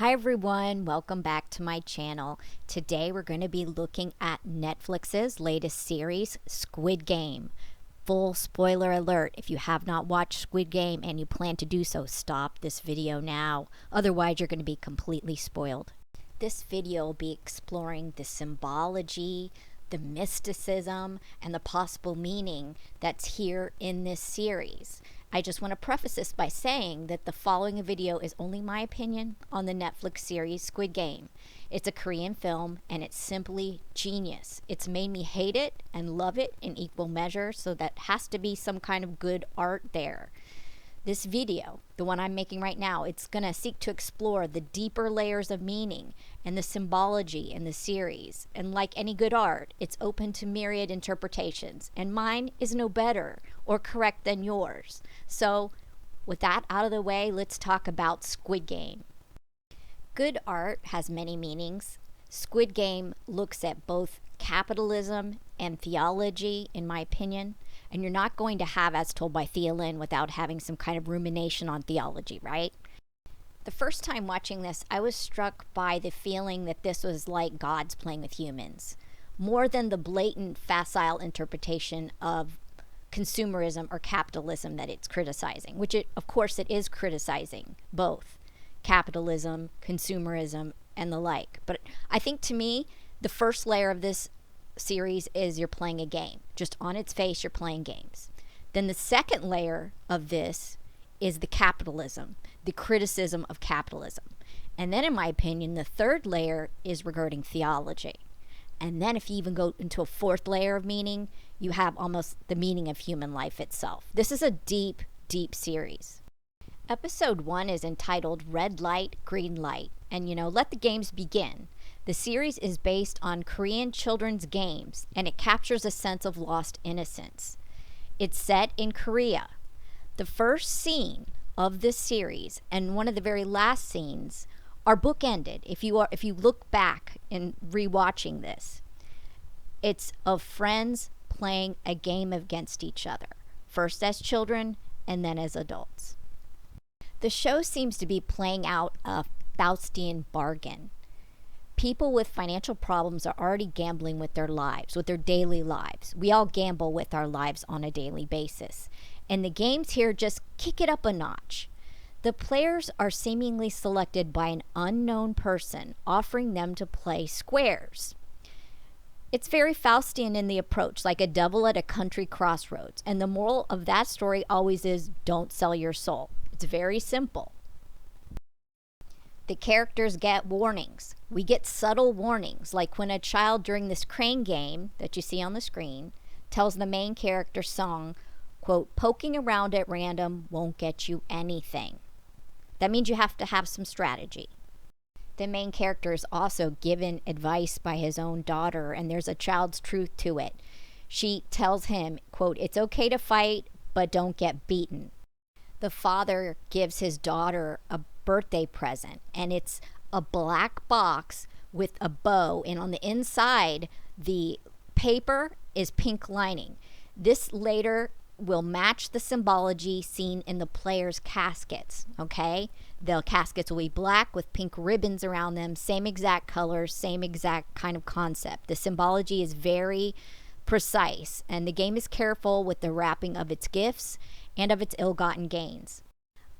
Hi everyone, welcome back to my channel. Today we're going to be looking at Netflix's latest series, Squid Game. Full spoiler alert, if you have not watched Squid Game and you plan to do so, stop this video now. Otherwise you're going to be completely spoiled. This video will be exploring the symbology, the mysticism, and the possible meaning that's here in this series. I just want to preface this by saying that the following video is only my opinion on the Netflix series Squid Game. It's a Korean film and it's simply genius. It's made me hate it and love it in equal measure, so that has to be some kind of good art there. This video, the one I'm making right now, it's going to seek to explore the deeper layers of meaning and the symbology in the series. And like any good art, it's open to myriad interpretations, and mine is no better or correct than yours. So with that out of the way, let's talk about Squid Game. Good art has many meanings. Squid Game looks at both capitalism and theology, in my opinion. And you're not going to have As Told by Theolin without having some kind of rumination on theology, right? The first time watching this, I was struck by the feeling that this was like gods playing with humans, more than the blatant facile interpretation of consumerism or capitalism that it's criticizing, which of course it is criticizing both capitalism, consumerism, and the like. But I think, to me, the first layer of this series is you're playing a game. Just on its face, you're playing games. Then the second layer of this is the capitalism, the criticism of capitalism. And then, in my opinion, the third layer is regarding theology. And then if you even go into a fourth layer of meaning, you have almost the meaning of human life itself. This is a deep, deep series. Episode 1 is entitled Red Light, Green Light. And let the games begin. The series is based on Korean children's games, and it captures a sense of lost innocence. It's set in Korea. The first scene of this series and one of the very last scenes are bookended. If you look back in rewatching this, it's of friends playing a game against each other, first as children and then as adults. The show seems to be playing out a Faustian bargain. People with financial problems are already gambling with their lives, with their daily lives. We all gamble with our lives on a daily basis. And the games here just kick it up a notch. The players are seemingly selected by an unknown person, offering them to play squares. It's very Faustian in the approach, like a devil at a country crossroads. And the moral of that story always is, don't sell your soul. It's very simple. The characters get warnings. We get subtle warnings, like when a child during this crane game that you see on the screen tells the main character Song, quote, poking around at random won't get you anything. That means you have to have some strategy. The main character is also given advice by his own daughter, and there's a child's truth to it. She tells him, quote, it's okay to fight, but don't get beaten. The father gives his daughter a birthday present, and it's a black box with a bow, and on the inside the paper is pink lining. This later will match the symbology seen in the players' caskets. Okay, the caskets will be black with pink ribbons around them, same exact colors, same exact kind of concept. The symbology is very precise, and the game is careful with the wrapping of its gifts and of its ill-gotten gains.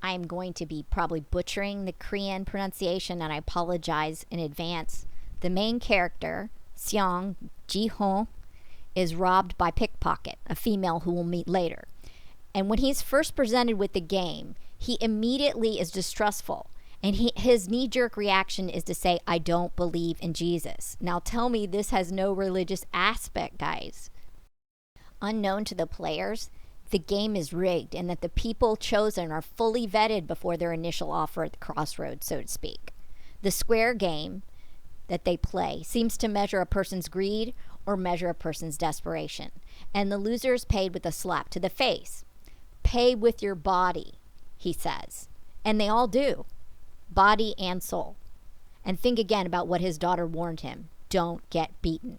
I am going to be probably butchering the Korean pronunciation, and I apologize in advance. The main character, Seong Ji-hong, is robbed by pickpocket, a female who we'll meet later. And when he's first presented with the game, he immediately is distrustful. And his knee-jerk reaction is to say, I don't believe in Jesus. Now tell me this has no religious aspect, guys. Unknown to the players, the game is rigged, and that the people chosen are fully vetted before their initial offer at the crossroads, so to speak. The square game that they play seems to measure a person's greed or measure a person's desperation. And the loser is paid with a slap to the face. Pay with your body, he says. And they all do. Body and soul. And think again about what his daughter warned him. Don't get beaten.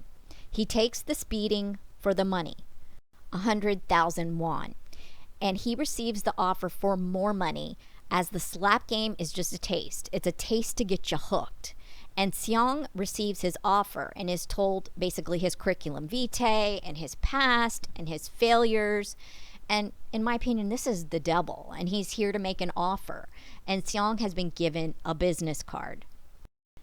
He takes the speeding for the money. 100,000 won. And he receives the offer for more money as the slap game is just a taste. It's a taste to get you hooked. And Seong receives his offer and is told basically his curriculum vitae and his past and his failures. And in my opinion, this is the devil, and he's here to make an offer. And Seong has been given a business card.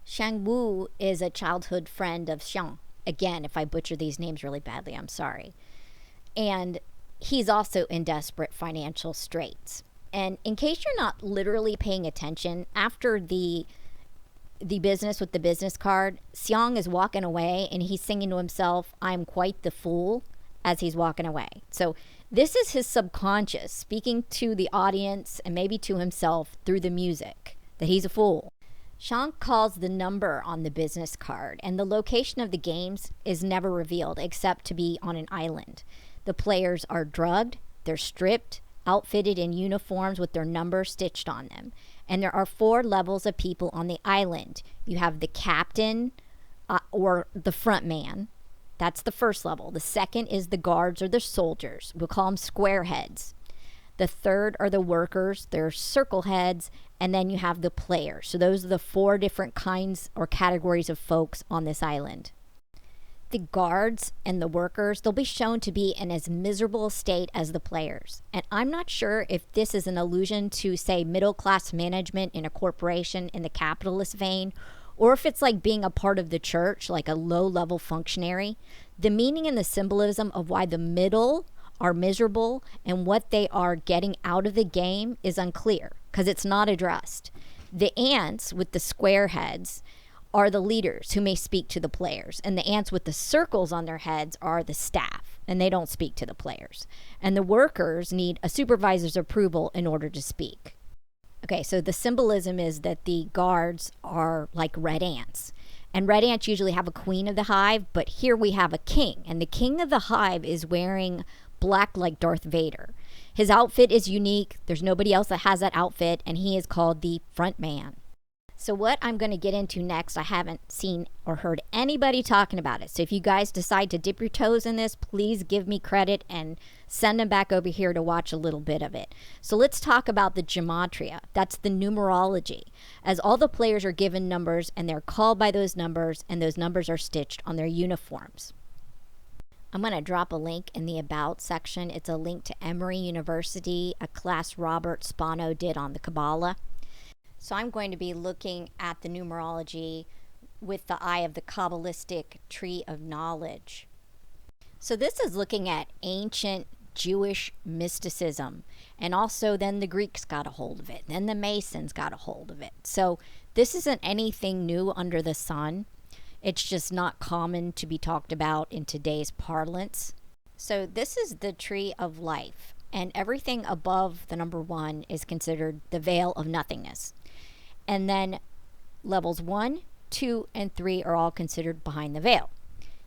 Shang Wu is a childhood friend of Xiang. Again, if I butcher these names really badly, I'm sorry. And he's also in desperate financial straits. And in case you're not literally paying attention, after the business with the business card, Seong is walking away and he's singing to himself, "I'm quite the fool," as he's walking away. So this is his subconscious speaking to the audience and maybe to himself through the music, that he's a fool. Sean calls the number on the business card, and the location of the games is never revealed except to be on an island. The players are drugged, they're stripped, outfitted in uniforms with their number stitched on them. And there are 4 levels of people on the island. You have the captain or the front man. That's the first level. The second is the guards or the soldiers. We'll call them squareheads. The third are the workers. They're circle heads. And then you have the players. So those are the 4 different kinds or categories of folks on this island. The guards and the workers, they'll be shown to be in as miserable a state as the players. And I'm not sure if this is an allusion to, say, middle-class management in a corporation in the capitalist vein, or if it's like being a part of the church, like a low-level functionary. The meaning and the symbolism of why the middle are miserable and what they are getting out of the game is unclear, because it's not addressed. The ants with the square heads are the leaders who may speak to the players, and the ants with the circles on their heads are the staff, and they don't speak to the players. And the workers need a supervisor's approval in order to speak. Okay, so the symbolism is that the guards are like red ants, and red ants usually have a queen of the hive, but here we have a king, and the king of the hive is wearing black like Darth Vader. His outfit is unique. There's nobody else that has that outfit, and he is called the front man. So what I'm going to get into next, I haven't seen or heard anybody talking about it. So if you guys decide to dip your toes in this, please give me credit and send them back over here to watch a little bit of it. So let's talk about the gematria. That's the numerology, as all the players are given numbers and they're called by those numbers, and those numbers are stitched on their uniforms. I'm going to drop a link in the About section. It's a link to Emory University, a class Robert Spano did on the Kabbalah. So I'm going to be looking at the numerology with the eye of the Kabbalistic tree of knowledge. So this is looking at ancient Jewish mysticism, and also then the Greeks got a hold of it, then the Masons got a hold of it. So this isn't anything new under the sun. It's just not common to be talked about in today's parlance. So this is the tree of life, and everything above the number 1 is considered the veil of nothingness. And then levels 1, 2, and 3 are all considered behind the veil.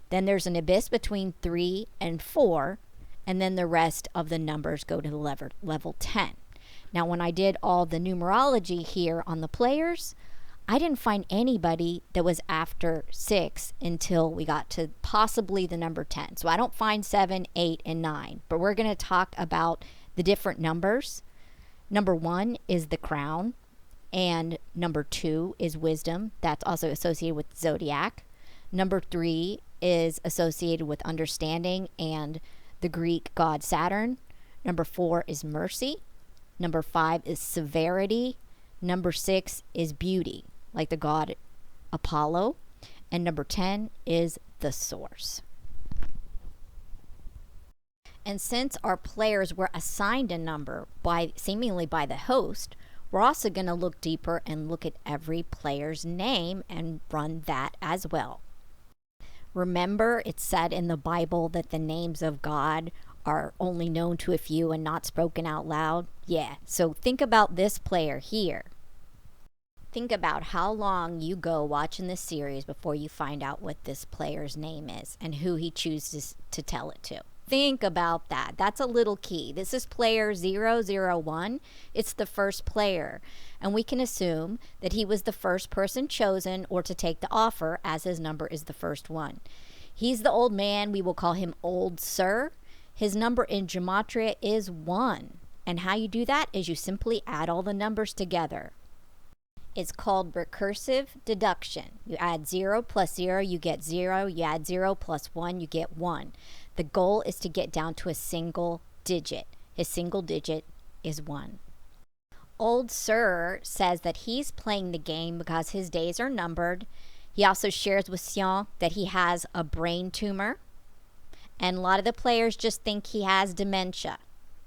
Then there's an abyss between 3 and 4, and then the rest of the numbers go to the level 10. Now, when I did all the numerology here on the players, I didn't find anybody that was after 6 until we got to possibly the number 10. So I don't find 7, 8, and 9, but we're going to talk about the different numbers. Number 1 is the crown. And number 2 is wisdom. That's also associated with zodiac. Number 3 is associated with understanding and the Greek god Saturn. Number 4 is mercy. Number 5 is severity. Number 6 is beauty, like the god Apollo. And number 10 is the source. And since our players were assigned a number seemingly by the host, we're also going to look deeper and look at every player's name and run that as well. Remember, it's said in the Bible that the names of God are only known to a few and not spoken out loud? Yeah, so think about this player here. Think about how long you go watching this series before you find out what this player's name is and who he chooses to tell it to. Think about that. That's a little key. This is player 001. It's the first player. And we can assume that he was the first person chosen or to take the offer, as his number is the first one. He's the old man. We will call him Old Sir. His number in gematria is 1. And how you do that is you simply add all the numbers together. It's called recursive deduction. You add 0 plus 0, you get 0. You add 0 plus 1, you get 1. The goal is to get down to a single digit. His single digit is 1. Old Sir says that he's playing the game because his days are numbered. He also shares with Xian that he has a brain tumor. And a lot of the players just think he has dementia,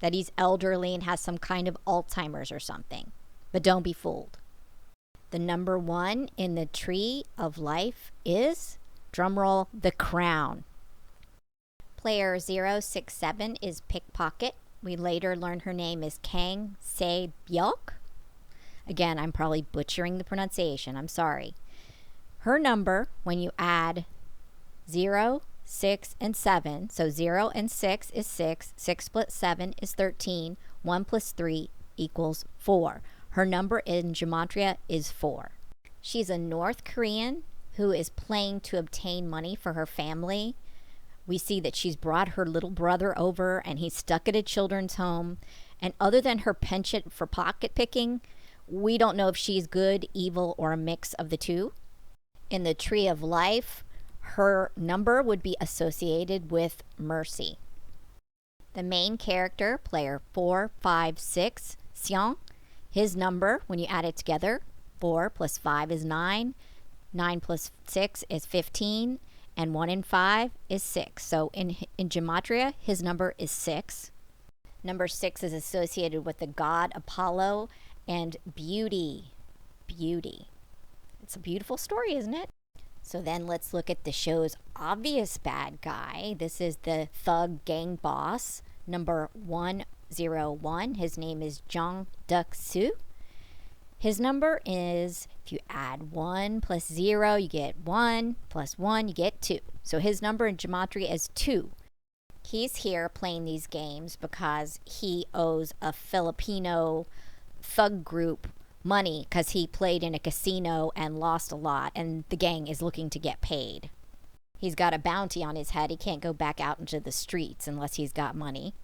that he's elderly and has some kind of Alzheimer's or something. But don't be fooled. The number 1 in the tree of life is, drumroll, the crown. Player 067 is Pickpocket. We later learn her name is Kang Se Byok. Again, I'm probably butchering the pronunciation. I'm sorry. Her number, when you add 0, 6, and 7, so 0 and 6 is 6, 6 plus 7 is 13, 1 plus 3 equals 4. Her number in gematria is 4. She's a North Korean who is playing to obtain money for her family. We see that she's brought her little brother over and he's stuck at a children's home. And other than her penchant for pocket picking, we don't know if she's good, evil, or a mix of the two. In the tree of life, her number would be associated with mercy. The main character, player 456, Xiang, his number, when you add it together, 4 plus 5 is 9, 9 plus 6 is 15, and 1 and 5 is 6. So in gematria, his number is 6. Number 6 is associated with the god Apollo and beauty. Beauty. It's a beautiful story, isn't it? So then let's look at the show's obvious bad guy. This is the thug gang boss, number 101. His name is Jang Duk-soo. His number is, if you add 1 plus 0, you get 1, plus 1, you get 2. So his number in gematria is 2. He's here playing these games because he owes a Filipino thug group money because he played in a casino and lost a lot, and the gang is looking to get paid. He's got a bounty on his head. He can't go back out into the streets unless he's got money.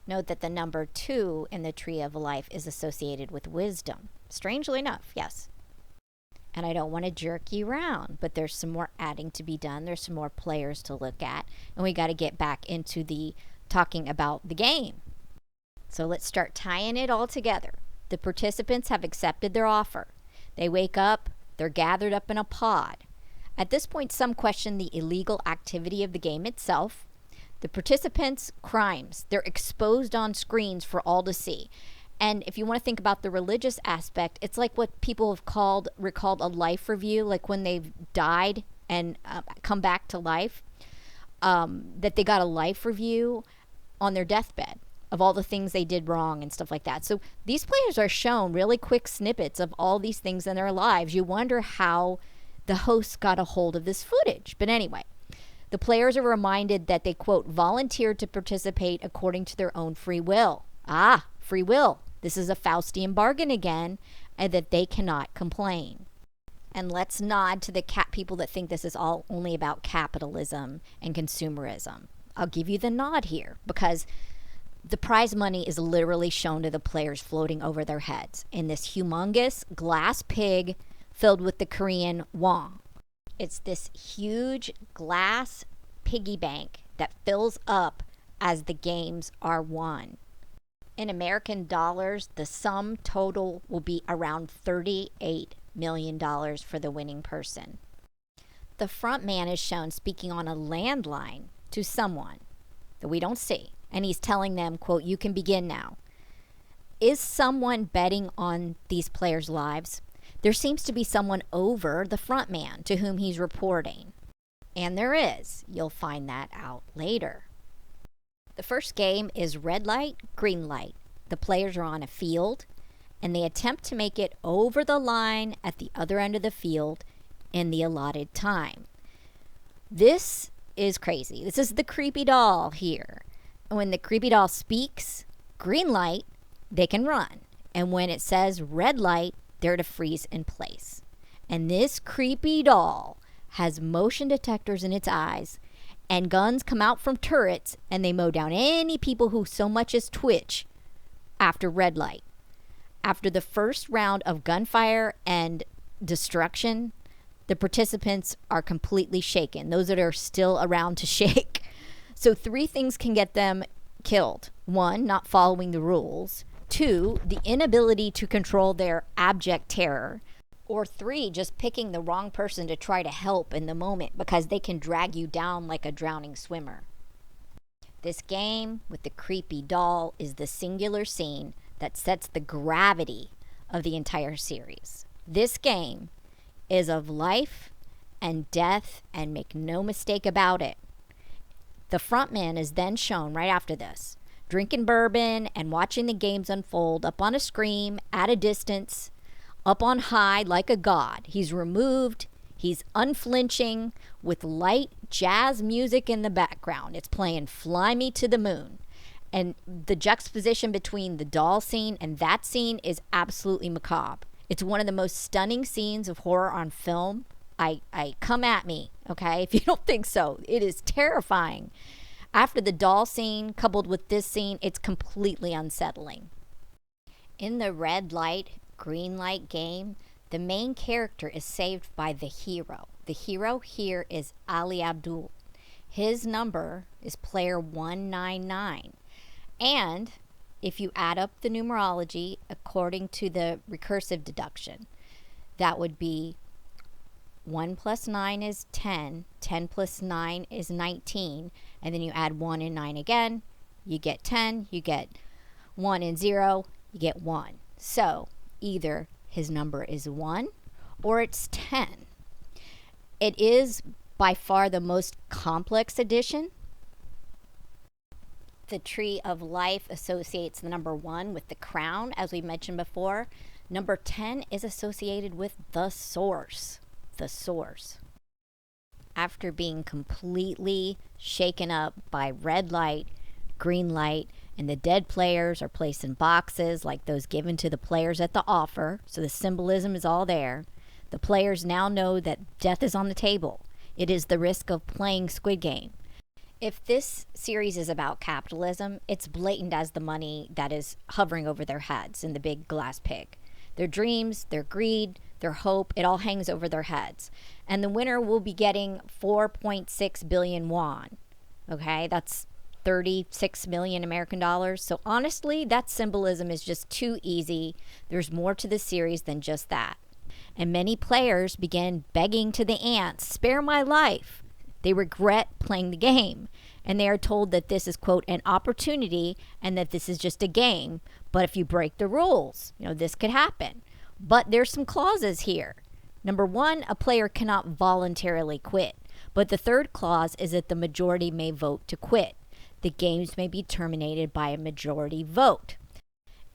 Note that the number 2 in the tree of life is associated with wisdom. Strangely enough, yes. And I don't want to jerk you around, but there's some more adding to be done. There's some more players to look at, and we got to get back into the talking about the game. So let's start tying it all together. The participants have accepted their offer. They wake up, they're gathered up in a pod. At this point, some question the illegal activity of the game itself. The participants' crimes, they're exposed on screens for all to see. And if you want to think about the religious aspect, it's like what people have recalled a life review, like when they've died and come back to life, that they got a life review on their deathbed of all the things they did wrong and stuff like that. So these players are shown really quick snippets of all these things in their lives. You wonder how the hosts got a hold of this footage. But anyway, the players are reminded that they, quote, volunteered to participate according to their own free will. Ah, free will. This is a Faustian bargain again, and that they cannot complain. And let's nod to the people that think this is all only about capitalism and consumerism. I'll give you the nod here because the prize money is literally shown to the players floating over their heads in this humongous glass pig filled with the Korean won. It's this huge glass piggy bank that fills up as the games are won. In American dollars, the sum total will be around $38 million for the winning person. The front man is shown speaking on a landline to someone that we don't see. And he's telling them, quote, you can begin now. Is someone betting on these players' lives? There seems to be someone over the front man to whom he's reporting. And there is. You'll find that out later. The first game is red light, green light. The players are on a field, and they attempt to make it over the line at the other end of the field in the allotted time. This is crazy. This is the creepy doll here. When the creepy doll speaks, green light, they can run. And when it says red light, they're to freeze in place. And this creepy doll has motion detectors in its eyes, and guns come out from turrets, and they mow down any people who so much as twitch after red light. After the first round of gunfire and destruction, the participants are completely shaken. Those that are still around to shake. So 3 things can get them killed. 1, not following the rules. 2, the inability to control their abject terror. Or 3, just picking the wrong person to try to help in the moment because they can drag you down like a drowning swimmer. This game with the creepy doll is the singular scene that sets the gravity of the entire series. This game is of life and death, and make no mistake about it. The frontman is then shown right after this, drinking bourbon and watching the games unfold up on a screen at a distance, up on high like a god. He's removed, he's unflinching with light jazz music in the background. It's playing Fly Me to the Moon. And the juxtaposition between the doll scene and that scene is absolutely macabre. It's one of the most stunning scenes of horror on film. I come at me, okay, if you don't think so. It is terrifying. After the doll scene, coupled with this scene, it's completely unsettling. In the red light, green light game, the main character is saved by the hero. The hero here is Ali Abdul. His number is player 199. And if you add up the numerology according to the recursive deduction, that would be 1 plus 9 is 10, 10 plus 9 is 19, and then you add 1 and 9 again, you get 10, you get 1 and 0, you get 1. So either his number is 1 or it's 10. It is by far the most complex addition. The tree of life associates the number 1 with the crown, as we mentioned before. Number 10 is associated with the source. The source. After being completely shaken up by red light, green light, and the dead players are placed in boxes like those given to the players at the offer, so the symbolism is all there. The players now know that death is on the table. It is the risk of playing Squid Game. If this series is about capitalism, it's blatant as the money that is hovering over their heads in the big glass pig. Their dreams, their greed, their hope, it all hangs over their heads. And the winner will be getting 4.6 billion won. Okay, that's 36 million American dollars. So honestly, that symbolism is just too easy. There's more to the series than just that. And many players begin begging to the ants, spare my life. They regret playing the game. And they are told that this is, quote, an opportunity and that this is just a game. But if you break the rules, this could happen. But there's some clauses here. Number 1, a player cannot voluntarily quit. But the third clause is that the majority may vote to quit. The games may be terminated by a majority vote.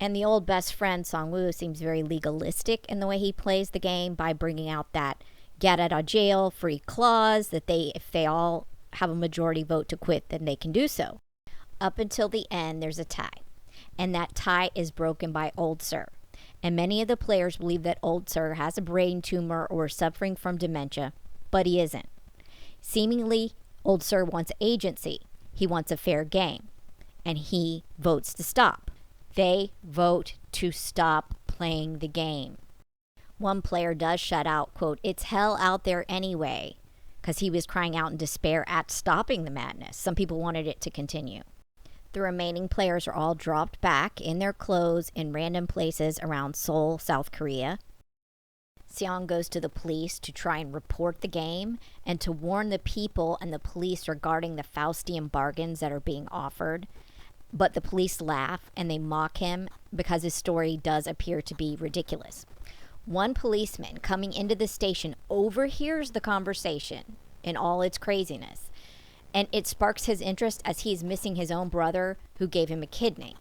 And the old best friend Song-woo seems very legalistic in the way he plays the game by bringing out that get out of jail free clause that if they all have a majority vote to quit, then they can do so. Up until the end, there's a tie. And that tie is broken by Old Sir. And many of the players believe that Old Sir has a brain tumor or is suffering from dementia, but he isn't. Seemingly, Old Sir wants agency. He wants a fair game. And he votes to stop. They vote to stop playing the game. One player does shout out, quote, it's hell out there anyway, because he was crying out in despair at stopping the madness. Some people wanted it to continue. The remaining players are all dropped back in their clothes in random places around Seoul, South Korea. Seong goes to the police to try and report the game and to warn the people and the police regarding the Faustian bargains that are being offered. But the police laugh and they mock him because his story does appear to be ridiculous. One policeman coming into the station overhears the conversation in all its craziness, and it sparks his interest as he's missing his own brother who gave him a kidney.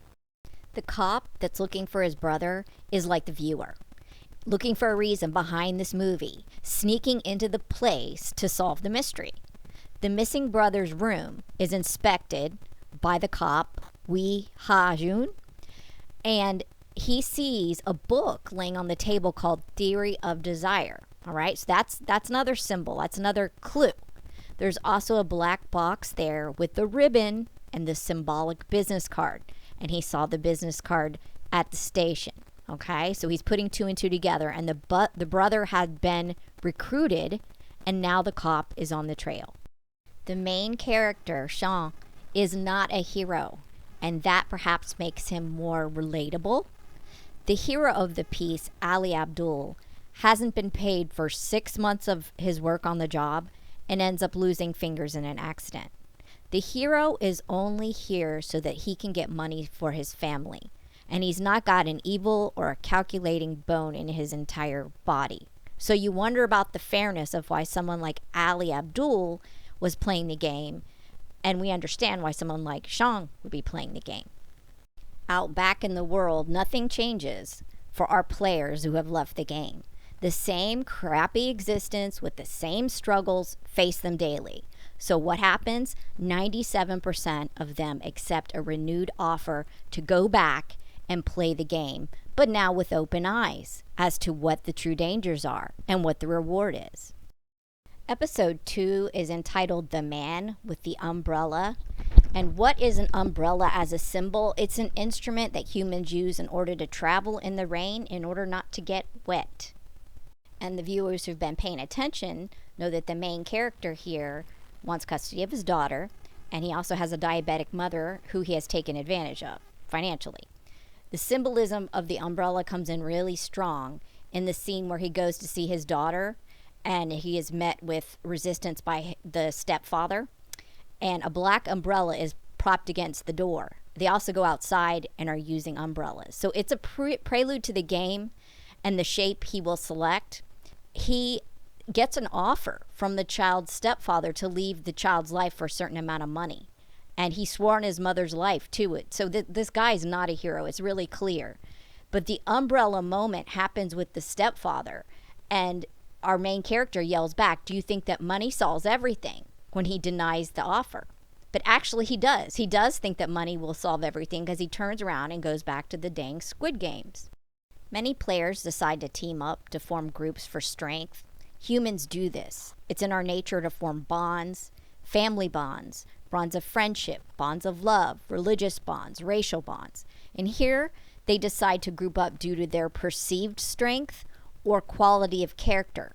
The cop that's looking for his brother is like the viewer, looking for a reason behind this movie, sneaking into the place to solve the mystery. The missing brother's room is inspected by the cop, Wee Ha-jun, and he sees a book laying on the table called Theory of Desire. All right, so that's another symbol. That's another clue. There's also a black box there with the ribbon and the symbolic business card. and he saw the business card at the station. Okay, so he's putting two and two together, and the brother had been recruited, and now the cop is on the trail. The main character, Sean, is not a hero, and that perhaps makes him more relatable. The hero of the piece, Ali Abdul, hasn't been paid for 6 months of his work on the job and ends up losing fingers in an accident. The hero is only here so that he can get money for his family, and he's not got an evil or a calculating bone in his entire body. So you wonder about the fairness of why someone like Ali Abdul was playing the game, and we understand why someone like Sean would be playing the game. Out back in the world, nothing changes for our players who have left the game. The same crappy existence with the same struggles face them daily. So what happens? 97% of them accept a renewed offer to go back and play the game, but now with open eyes as to what the true dangers are and what the reward is. Episode 2 is entitled The Man with the Umbrella. And what is an umbrella as a symbol? It's an instrument that humans use in order to travel in the rain in order not to get wet. And the viewers who've been paying attention know that the main character here wants custody of his daughter, and he also has a diabetic mother who he has taken advantage of financially. The symbolism of the umbrella comes in really strong in the scene where he goes to see his daughter, and he is met with resistance by the stepfather, and a black umbrella is propped against the door. They also go outside and are using umbrellas. So it's a prelude to the game and the shape he will select. He gets an offer from the child's stepfather to leave the child's life for a certain amount of money. And he swore on his mother's life to it. So this guy is not a hero. It's really clear. But the umbrella moment happens with the stepfather. And our main character yells back, "Do you think that money solves everything?" when he denies the offer. But actually he does. He does think that money will solve everything because he turns around and goes back to the dang Squid Games. Many players decide to team up to form groups for strength. Humans do this. It's in our nature to form bonds, family bonds, bonds of friendship, bonds of love, religious bonds, racial bonds. And here they decide to group up due to their perceived strength or quality of character.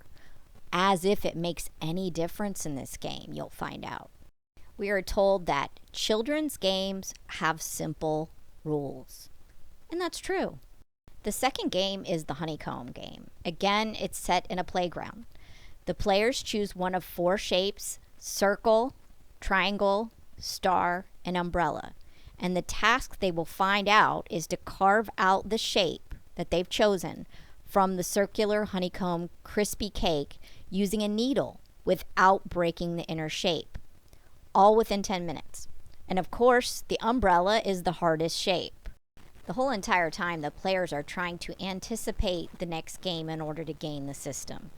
As if it makes any difference in this game, you'll find out. We are told that children's games have simple rules. And that's true. The second game is the Honeycomb Game. Again, it's set in a playground. The players choose one of 4 shapes: circle, triangle, star, and umbrella. And the task they will find out is to carve out the shape that they've chosen from the circular honeycomb crispy cake using a needle without breaking the inner shape, all within 10 minutes. And of course, the umbrella is the hardest shape. The whole entire time, the players are trying to anticipate the next game in order to gain the system.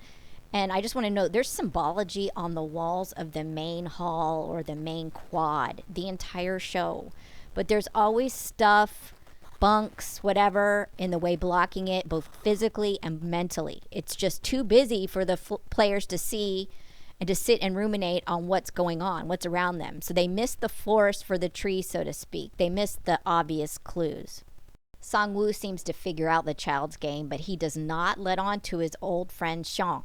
And I just want to note, there's symbology on the walls of the main hall or the main quad, the entire show. But there's always stuff, bunks, whatever, in the way blocking it, both physically and mentally. It's just too busy for the players to see and to sit and ruminate on what's going on, what's around them. So they miss the forest for the trees, so to speak. They miss the obvious clues. Sang-woo seems to figure out the child's game, but he does not let on to his old friend Sean.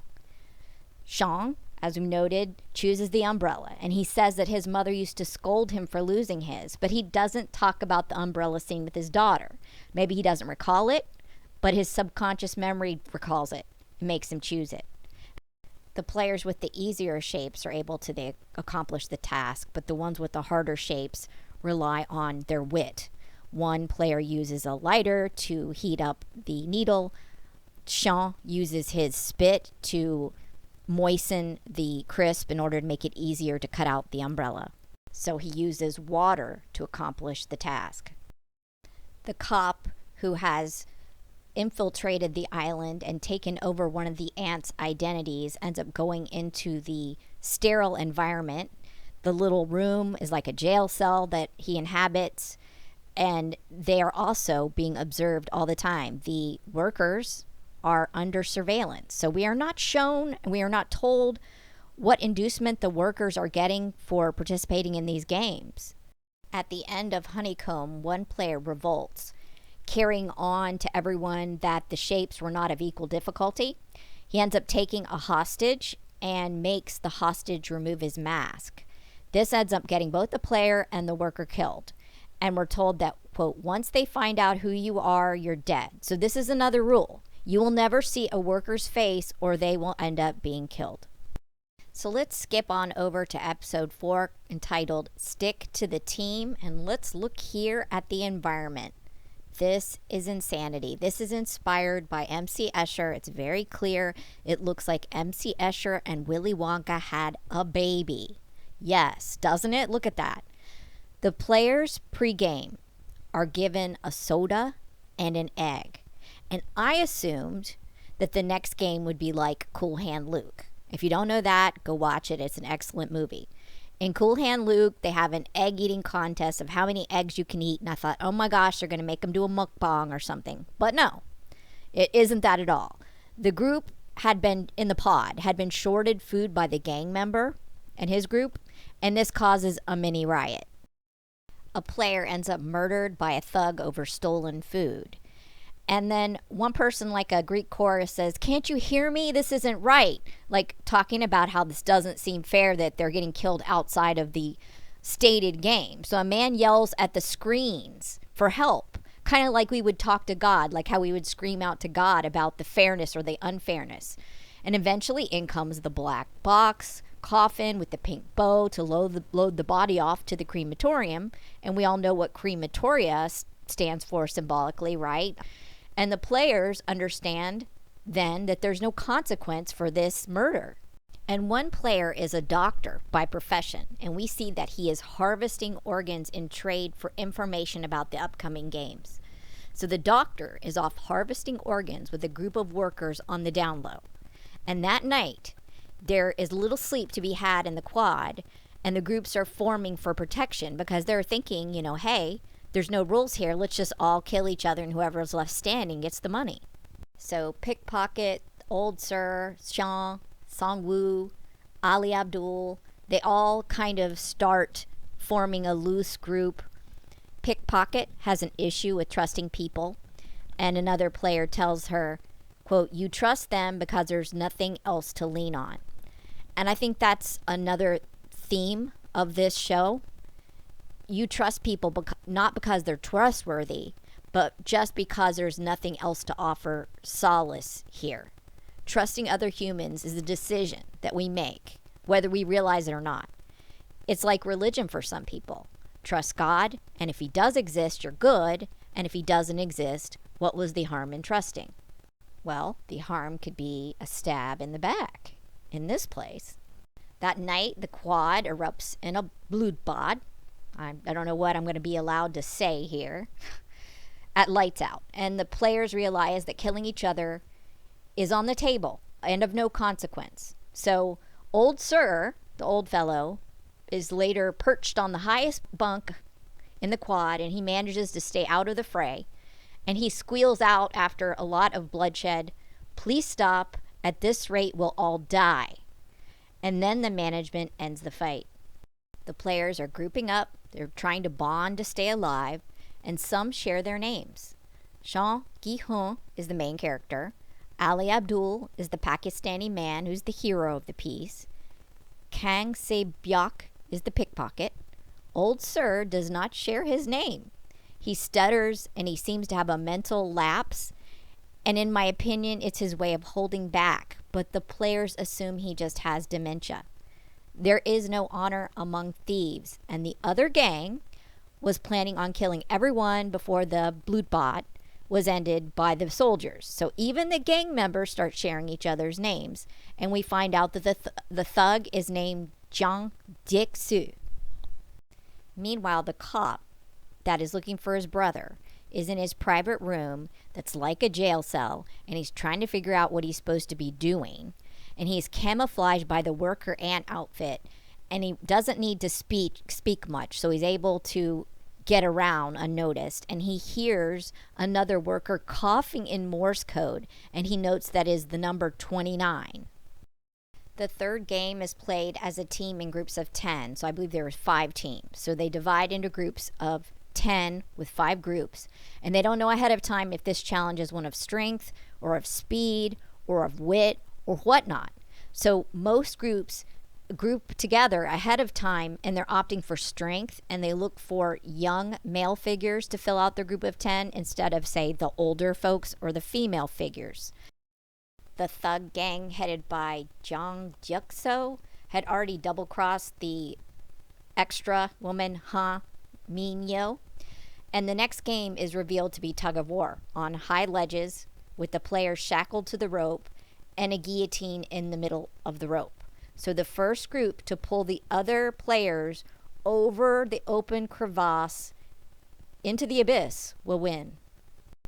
Sean, as we noted, chooses the umbrella, and he says that his mother used to scold him for losing his, but he doesn't talk about the umbrella scene with his daughter. Maybe he doesn't recall it, but his subconscious memory recalls it and makes him choose it. The players with the easier shapes are able to accomplish the task, but the ones with the harder shapes rely on their wit. One player uses a lighter to heat up the needle. Sean uses his spit to moisten the crisp in order to make it easier to cut out the umbrella. So he uses water to accomplish the task. The cop who has infiltrated the island and taken over one of the ants' identities ends up going into the sterile environment. The little room is like a jail cell that he inhabits, and they are also being observed all the time. The workers are under surveillance. So we are not shown, we are not told what inducement the workers are getting for participating in these games. At the end of Honeycomb, one player revolts, carrying on to everyone that the shapes were not of equal difficulty. He ends up taking a hostage and makes the hostage remove his mask. This ends up getting both the player and the worker killed. And we're told that, quote, once they find out who you are, you're dead. So this is another rule. You will never see a worker's face or they will end up being killed. So let's skip on over to episode 4, entitled Stick to the Team, and let's look here at the environment. This is insanity. This is inspired by M.C. Escher. It's very clear. It looks like M.C. Escher and Willy Wonka had a baby. Yes, doesn't it? Look at that. The players pre-game are given a soda and an egg. And I assumed that the next game would be like Cool Hand Luke. If you don't know that, go watch it. It's an excellent movie. In Cool Hand Luke, they have an egg eating contest of how many eggs you can eat. And I thought, oh my gosh, they're going to make them do a mukbang or something. But no, it isn't that at all. The group had been in the pod, had been shorted food by the gang member and his group. And this causes a mini riot. A player ends up murdered by a thug over stolen food. And then one person, like a Greek chorus, says, can't you hear me? This isn't right. Like talking about how this doesn't seem fair that they're getting killed outside of the stated game. So a man yells at the screens for help, kind of like we would talk to God, like how we would scream out to God about the fairness or the unfairness. And eventually in comes the black box coffin with the pink bow to load the body off to the crematorium. And we all know what crematoria stands for symbolically, right? And the players understand then that there's no consequence for this murder. And one player is a doctor by profession, and we see that he is harvesting organs in trade for information about the upcoming games. So the doctor is off harvesting organs with a group of workers on the down low. And that night, there is little sleep to be had in the quad, and the groups are forming for protection because they're thinking, hey, there's no rules here. Let's just all kill each other, and whoever's left standing gets the money. So Pickpocket, Old Sir, Sean, Song-woo, Ali Abdul, they all kind of start forming a loose group. Pickpocket has an issue with trusting people, and another player tells her, quote, you trust them because there's nothing else to lean on. And I think that's another theme of this show. You trust people not because they're trustworthy, but just because there's nothing else to offer solace here. Trusting other humans is a decision that we make, whether we realize it or not. It's like religion for some people. Trust God, and if he does exist, you're good, and if he doesn't exist, what was the harm in trusting? Well, the harm could be a stab in the back. In this place, that night, the quad erupts in a bloodbad. I don't know what I'm going to be allowed to say here, at lights out. And the players realize that killing each other is on the table and of no consequence. So Old Sir, the old fellow, is later perched on the highest bunk in the quad, and he manages to stay out of the fray. And he squeals out after a lot of bloodshed, please stop, at this rate we'll all die. And then the management ends the fight. The players are grouping up, they're trying to bond to stay alive, and some share their names. Jean Gi-hun is the main character. Ali Abdul is the Pakistani man who's the hero of the piece. Kang Se-byok is the pickpocket. Old Sir does not share his name. He stutters and he seems to have a mental lapse. And in my opinion, it's his way of holding back. But the players assume he just has dementia. There is no honor among thieves. And the other gang was planning on killing everyone before the bloodbad was ended by the soldiers. So even the gang members start sharing each other's names. And we find out that the thug is named Jang Dik-soo. Meanwhile, the cop that is looking for his brother is in his private room that's like a jail cell, and he's trying to figure out what he's supposed to be doing. And he's camouflaged by the worker ant outfit, and he doesn't need to speak much, so he's able to get around unnoticed. And he hears another worker coughing in Morse code, and he notes that is the number 29. The third game is played as a team in groups of 10. So I believe there are 5 teams. So they divide into groups of 10 with 5 groups. And they don't know ahead of time if this challenge is one of strength or of speed or of wit or whatnot. So most groups group together ahead of time and they're opting for strength, and they look for young male figures to fill out their group of 10 instead of, say, the older folks or the female figures. The thug gang headed by Jang Jukso had already double-crossed the extra woman Ha Min-yo, and the next game is revealed to be tug-of-war on high ledges with the players shackled to the rope and a guillotine in the middle of the rope. So the first group to pull the other players over the open crevasse into the abyss will win.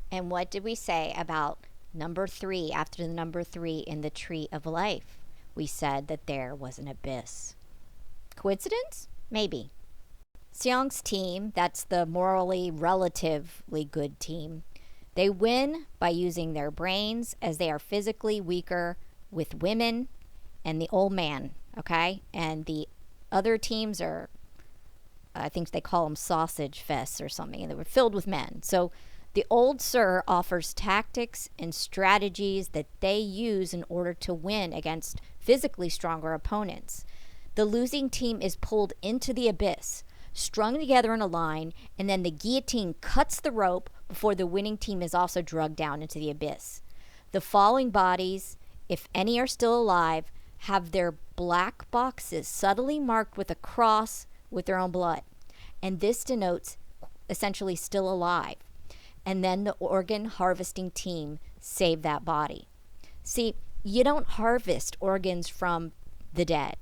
And what did we say about number 3 after the number 3 in the tree of life? We said that there was an abyss. Coincidence? Maybe. Seong's team, that's the morally relatively good team, they win by using their brains, as they are physically weaker with women and the old man, okay? And the other teams are, I think they call them sausage fests or something, and they were filled with men. So the old sir offers tactics and strategies that they use in order to win against physically stronger opponents. The losing team is pulled into the abyss, strung together in a line, and then the guillotine cuts the rope before the winning team is also dragged down into the abyss. The falling bodies, if any are still alive, have their black boxes subtly marked with a cross with their own blood. And this denotes essentially still alive. And then the organ harvesting team save that body. See, you don't harvest organs from the dead.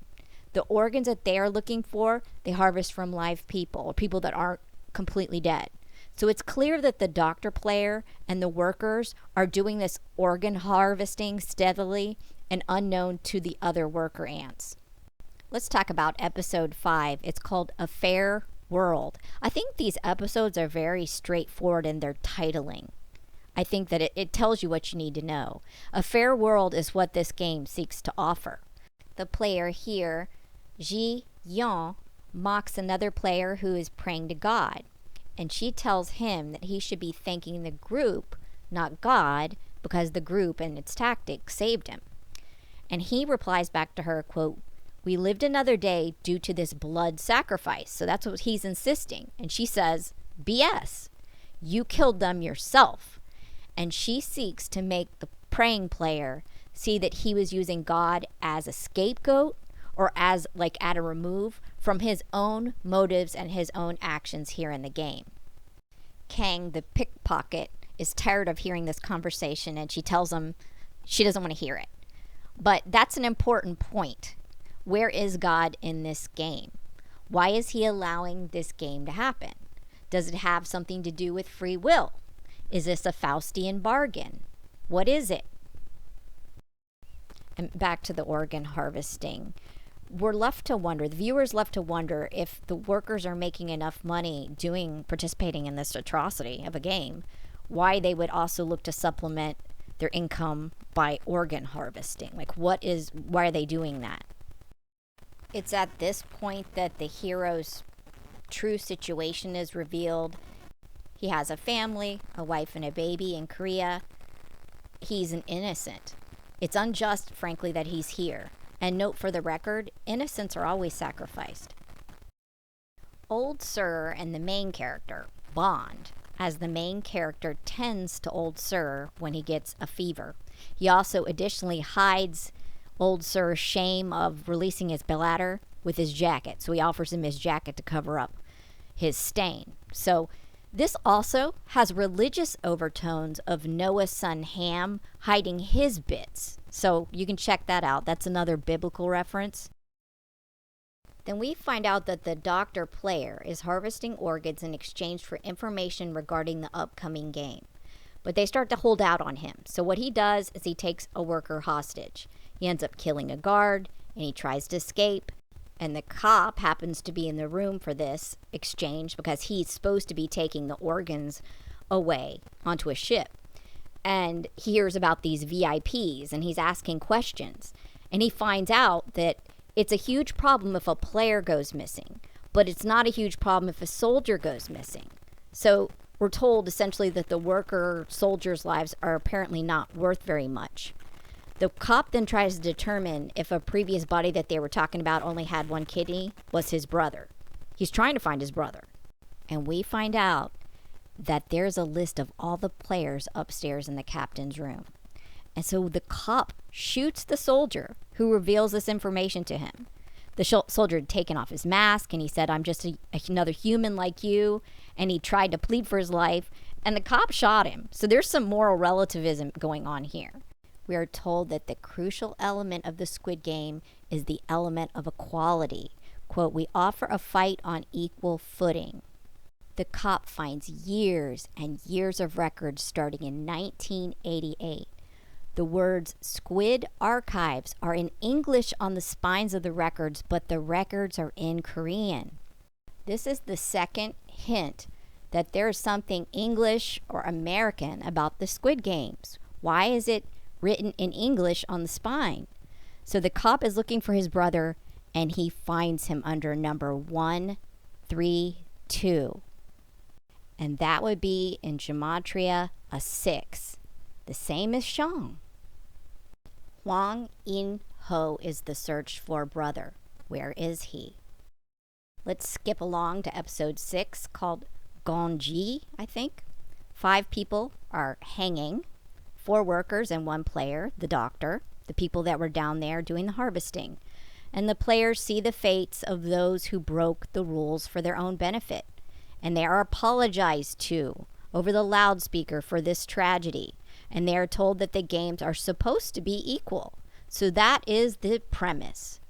The organs that they are looking for, they harvest from live people, or people that aren't completely dead. So it's clear that the doctor player and the workers are doing this organ harvesting steadily and unknown to the other worker ants. Let's talk about episode 5. It's called A Fair World. I think these episodes are very straightforward in their titling. I think that it tells you what you need to know. A fair world is what this game seeks to offer. The player here, Ji Yeon, mocks another player who is praying to God, and she tells him that he should be thanking the group, not God, because the group and its tactics saved him. And he replies back to her, quote, "We lived another day due to this blood sacrifice." So that's what he's insisting. And she says, "BS. You killed them yourself." And she seeks to make the praying player see that he was using God as a scapegoat, or as like at a remove from his own motives and his own actions here in the game. Kang, the pickpocket, is tired of hearing this conversation, and she tells him she doesn't want to hear it. But that's an important point. Where is God in this game? Why is he allowing this game to happen? Does it have something to do with free will? Is this a Faustian bargain? What is it? And back to the organ harvesting. We're left to wonder, the viewer's left to wonder, if the workers are making enough money participating in this atrocity of a game, why they would also look to supplement their income by organ harvesting. Like, why are they doing that? It's at this point that the hero's true situation is revealed. He has a family, a wife and a baby in Korea. He's an innocent. It's unjust, frankly, that he's here. And note for the record, innocents are always sacrificed. Old Sir and the main character bond, as the main character tends to Old Sir when he gets a fever. He also additionally hides Old Sir's shame of releasing his bladder with his jacket. So he offers him his jacket to cover up his stain. So this also has religious overtones of Noah's son Ham hiding his bits. So you can check that out. That's another biblical reference. Then we find out that the doctor player is harvesting organs in exchange for information regarding the upcoming game. But they start to hold out on him. So what he does is he takes a worker hostage. He ends up killing a guard, and he tries to escape. And the cop happens to be in the room for this exchange because he's supposed to be taking the organs away onto a ship. And he hears about these VIPs, and he's asking questions. And he finds out that it's a huge problem if a player goes missing, but it's not a huge problem if a soldier goes missing. So we're told essentially that the worker soldiers' lives are apparently not worth very much. The cop then tries to determine if a previous body that they were talking about only had one kidney was his brother. He's trying to find his brother. And we find out that there's a list of all the players upstairs in the captain's room. And so the cop shoots the soldier who reveals this information to him. The soldier had taken off his mask and he said, "I'm just another human like you." And he tried to plead for his life, and the cop shot him. So there's some moral relativism going on here. We are told that the crucial element of the Squid Game is the element of equality. Quote, "We offer a fight on equal footing." The cop finds years and years of records starting in 1988. The words Squid Archives are in English on the spines of the records, but the records are in Korean. This is the second hint that there is something English or American about the Squid Games. Why is it written in English on the spine? So the cop is looking for his brother, and he finds him under number 132. And that would be in gematria a 6, the same as Xiang. Hwang In-ho is the search for brother. Where is he? Let's skip along to episode 6 called Gonji, I think. 5 people are hanging, 4 workers and 1 player, the doctor, the people that were down there doing the harvesting. And the players see the fates of those who broke the rules for their own benefit. And they are apologized to over the loudspeaker for this tragedy. And they are told that the games are supposed to be equal. So that is the premise.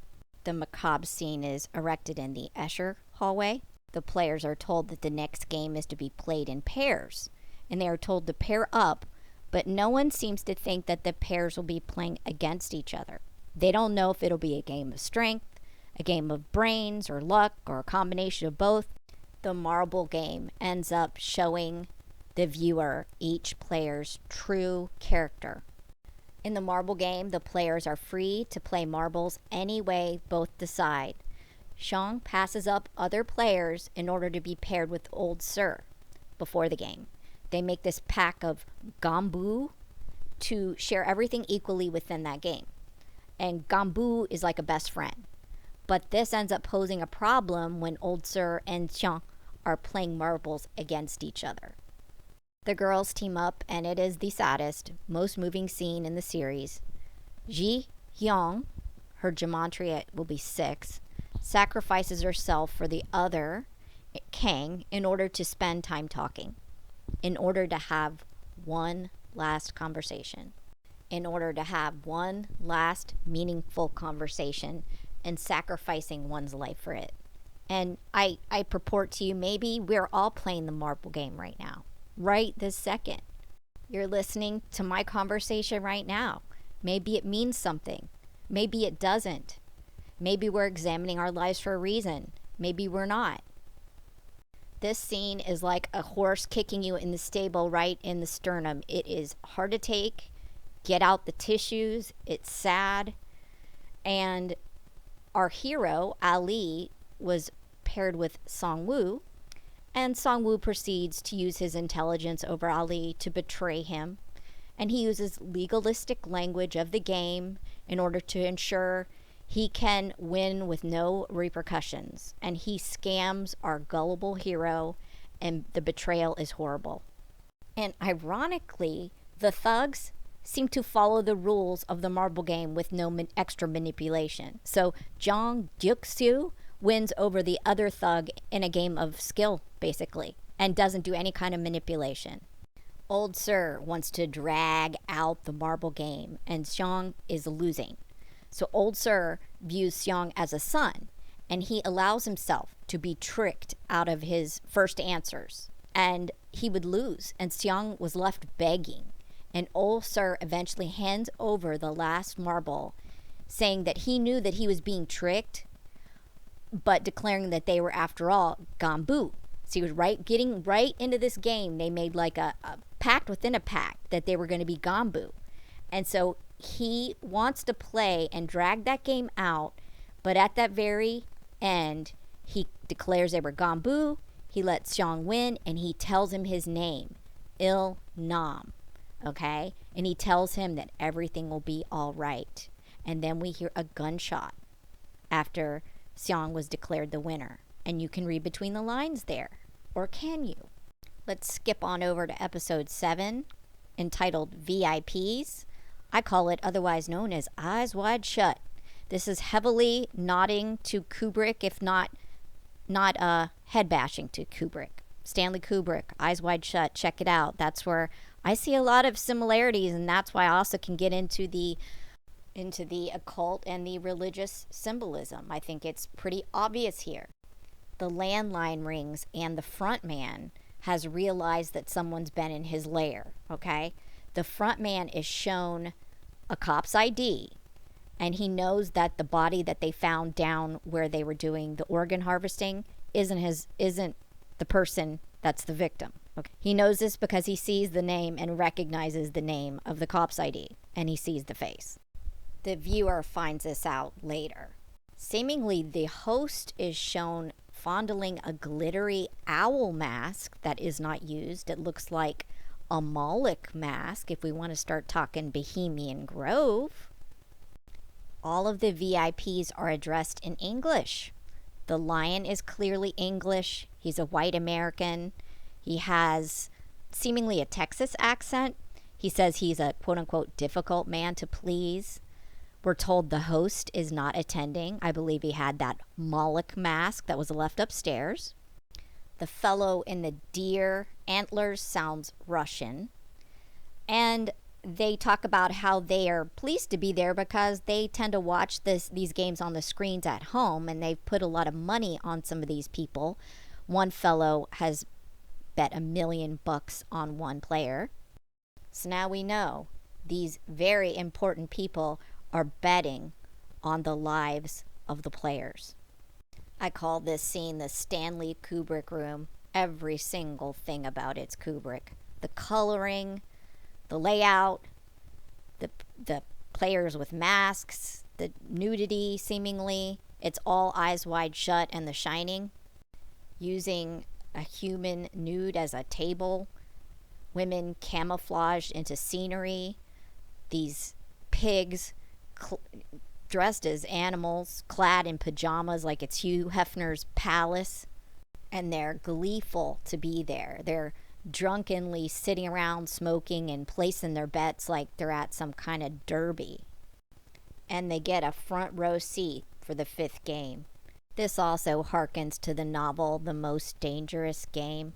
The macabre scene is erected in the Escher hallway. The players are told that the next game is to be played in pairs. And they are told to pair up, but no one seems to think that the pairs will be playing against each other. They don't know if it'll be a game of strength, a game of brains or luck, or a combination of both. The marble game ends up showing the viewer each player's true character. In the marble game, the players are free to play marbles any way both decide. Xiang passes up other players in order to be paired with Old Sir before the game. They make this pack of gambu to share everything equally within that game. And gambu is like a best friend. But this ends up posing a problem when Old Sir and Xiang are playing marbles against each other. The girls team up, and it is the saddest, most moving scene in the series. Ji Hyung, her gematria will be 6, sacrifices herself for the other, Kang, in order to spend time talking, in order to have one last conversation, in order to have one last meaningful conversation, and sacrificing one's life for it. And I purport to you, maybe we're all playing the marble game right now, right this second. You're listening to my conversation right now. Maybe it means something. Maybe it doesn't. Maybe we're examining our lives for a reason. Maybe we're not. This scene is like a horse kicking you in the stable right in the sternum. It is hard to take. Get out the tissues. It's sad. And our hero, Ali, was paired with Song-woo, and Song-woo proceeds to use his intelligence over Ali to betray him, and he uses legalistic language of the game in order to ensure he can win with no repercussions, and he scams our gullible hero, and the betrayal is horrible. And ironically, the thugs seem to follow the rules of the marble game with no extra manipulation. So Jang Dyuk-soo wins over the other thug in a game of skill, basically, and doesn't do any kind of manipulation. Old Sir wants to drag out the marble game, and Xiang is losing. So Old Sir views Xiang as a son, and he allows himself to be tricked out of his first answers. And he would lose, and Xiang was left begging. And Old Sir eventually hands over the last marble, saying that he knew that he was being tricked, but declaring that they were, after all, gambu. So he was getting right into this game. They made like a pact within a pact that they were going to be gambu. And so he wants to play and drag that game out, but at that very end, he declares they were Gambu. He lets Xiong win, and he tells him his name, Il Nam, okay? And he tells him that everything will be all right. And then we hear a gunshot after Xiong was declared the winner. And you can read between the lines there. Or can you? Let's skip on over to episode 7, entitled VIPs. I call it otherwise known as Eyes Wide Shut. This is heavily nodding to Kubrick, if not head bashing to Kubrick. Stanley Kubrick, Eyes Wide Shut, check it out. That's where I see a lot of similarities, and that's why I also can get into the occult and the religious symbolism. I think it's pretty obvious here. The landline rings, and the front man has realized that someone's been in his lair, okay? The front man is shown a cop's ID, and he knows that the body that they found down where they were doing the organ harvesting isn't the person that's the victim. Okay. He knows this because he sees the name and recognizes the name of the cop's ID, and he sees the face. The viewer finds this out later. Seemingly, the host is shown fondling a glittery owl mask that is not used. It looks like a Moloch mask if we want to start talking Bohemian Grove. All of the VIPs are addressed in English. The lion is clearly English. He's a white American. He has seemingly a Texas accent. He says he's a quote-unquote difficult man to please. We're told the host is not attending. I believe he had that Moloch mask that was left upstairs. The fellow in the deer antlers sounds Russian. And they talk about how they are pleased to be there because they tend to watch these games on the screens at home, and they've put a lot of money on some of these people. One fellow has bet $1 million on one player. So now we know these very important people are betting on the lives of the players. I call this scene the Stanley Kubrick room. Every single thing about it's Kubrick. The coloring, the layout, the players with masks, the nudity seemingly. It's all Eyes Wide Shut and The Shining. Using a human nude as a table. Women camouflaged into scenery. These pigs dressed as animals, clad in pajamas like it's Hugh Hefner's palace. And they're gleeful to be there. They're drunkenly sitting around smoking and placing their bets like they're at some kind of derby. And they get a front row seat for the 5th game. This also harkens to the novel The Most Dangerous Game.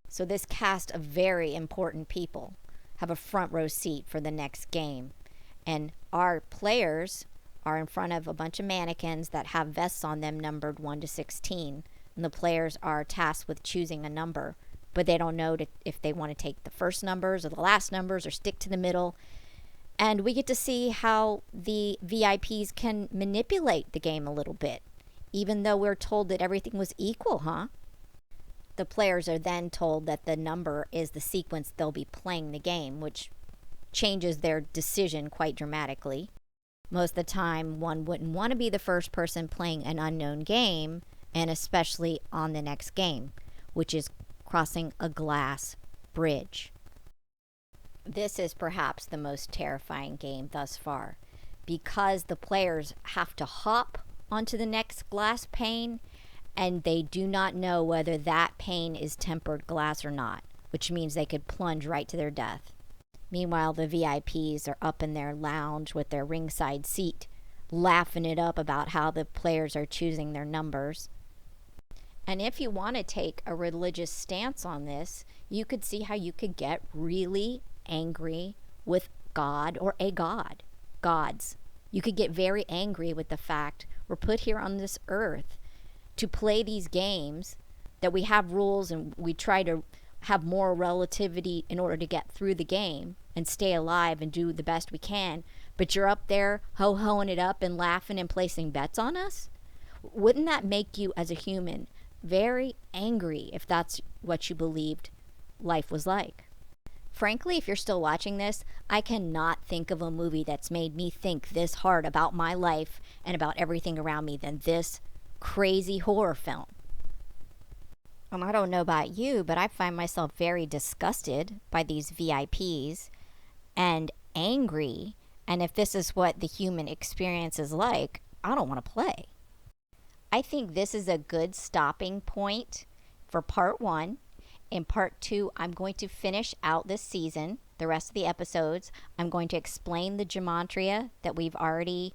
So this cast of very important people have a front row seat for the next game. And our players are in front of a bunch of mannequins that have vests on them numbered 1 to 16. And the players are tasked with choosing a number, but they don't know if they want to take the first numbers or the last numbers or stick to the middle. And we get to see how the VIPs can manipulate the game a little bit, even though we're told that everything was equal, huh? The players are then told that the number is the sequence they'll be playing the game, which changes their decision quite dramatically. Most of the time, one wouldn't want to be the first person playing an unknown game, and especially on the next game, which is crossing a glass bridge. This is perhaps the most terrifying game thus far, because the players have to hop onto the next glass pane, and they do not know whether that pane is tempered glass or not, which means they could plunge right to their death. Meanwhile, the VIPs are up in their lounge with their ringside seat, laughing it up about how the players are choosing their numbers. And if you want to take a religious stance on this, you could see how you could get really angry with God or a god. Gods. You could get very angry with the fact we're put here on this earth to play these games, that we have rules and we try to have moral relativity in order to get through the game and stay alive and do the best we can, but you're up there ho-hoing it up and laughing and placing bets on us? Wouldn't that make you as a human very angry if that's what you believed life was like? Frankly, if you're still watching this, I cannot think of a movie that's made me think this hard about my life and about everything around me than this crazy horror film. I don't know about you, but I find myself very disgusted by these VIPs and angry. And if this is what the human experience is like, I don't want to play. I think this is a good stopping point for part 1. In part 2, I'm going to finish out this season, the rest of the episodes. I'm going to explain the gematria that we've already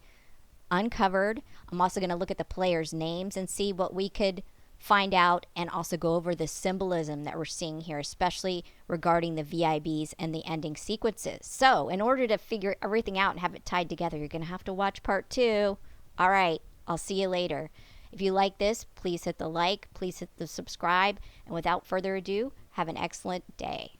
uncovered. I'm also going to look at the players' names and see what we could find out, and also go over the symbolism that we're seeing here, especially regarding the VIBs and the ending sequences. So in order to figure everything out and have it tied together, you're going to have to watch part 2. All right, I'll see you later. If you like this, please hit the like, please hit the subscribe, and without further ado, have an excellent day.